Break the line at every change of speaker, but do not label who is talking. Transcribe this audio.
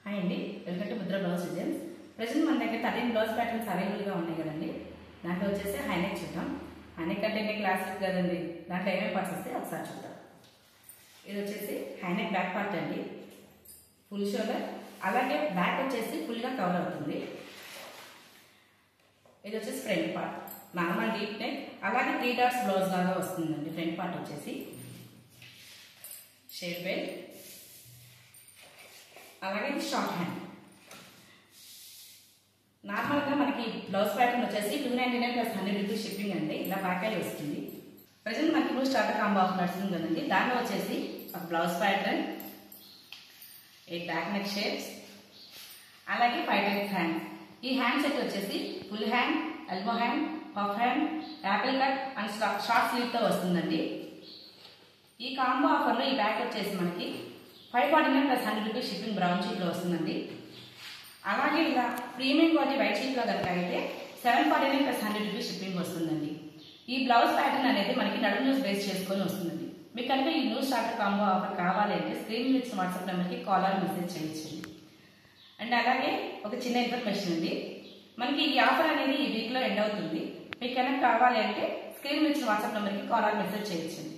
Hi అండి, welcome to Mudra blouse designs. Present మన దగ్గర 13 బ్లౌజ్ ప్యాటర్న్స్ అవైలబుల్గా ఉన్నాయి కదండి. దాంట్లో వచ్చేసి హైనెక్ చూద్దాం. హైనెక్ అంటే క్లాసిక్ కదండి, దాంట్లో ఏమేమి పార్ట్స్ వస్తాయి ఒకసారి చూద్దాం. ఇది వచ్చేసి హైనెక్ బ్యాక్ పార్ట్ అండి, ఫుల్ షోల్డర్, అలాగే బ్యాక్ వచ్చేసి ఫుల్గా కవర్ అవుతుంది. ఇది వచ్చేసి front part, normal deep neck, అలాగే 3 డాట్స్ బ్లౌజ్ లాగా వస్తుందండి. ఫ్రంట్ పార్ట్ వచ్చేసి షేప్ బెల్ట్, అలాగే షార్ట్ హ్యాండ్. నార్మల్గా మనకి బ్లౌజ్ ప్యాటర్న్ వచ్చేసి 299 ప్లస్ 100 రూపీస్ షిప్పింగ్ అండి. ఇలా ప్యాకేజ్ వస్తుంది. ప్రజెంట్ మనకి ఇప్పుడు స్టార్టర్ కాంబో ఆఫర్ నడుస్తుంది కదండి. దాంట్లో వచ్చేసి ఒక blouse pattern, 8 back neck shapes, అలాగే 5 టైప్ హ్యాండ్. ఈ హ్యాండ్ సెట్ వచ్చేసి full hand, elbow hand, puff hand, Apple cut and short slew తో వస్తుందండి. ఈ కాంబో ఆఫర్లో ఈ ప్యాక్ వచ్చేసి మనకి 549 ప్లస్ 100 రూపీస్ షిప్పింగ్ బ్రౌన్ షీట్లో వస్తుందండి. అలాగే ఇలా ప్రీమియం క్వాలిటీ వైట్ షీట్లో కనుక అయితే 749 ప్లస్ 100 రూపీస్ షిప్పింగ్ వస్తుందండి. ఈ బ్లౌజ్ ప్యాటర్న్ అనేది మనకి నడుము న్యూస్ బేస్ చేసుకొని వస్తుందండి. మీకు కనుక ఈ న్యూ స్టార్టర్ కాంబో ఆఫర్ కావాలి అంటే స్క్రీన్ ఇచ్చిన వాట్సాప్ నెంబర్కి కాల్ ఆర్ మెసేజ్ చేయొచ్చండి. అండ్ అలాగే ఒక చిన్న ఇన్ఫర్మేషన్ అండి, మనకి ఈ ఆఫర్ అనేది ఈ వీక్లో ఎండ్ అవుతుంది. మీకు కనుక కావాలి అంటే స్క్రీన్ ఇచ్చిన వాట్సాప్ నెంబర్కి కాల్ ఆర్ మెసేజ్ చేయొచ్చండి.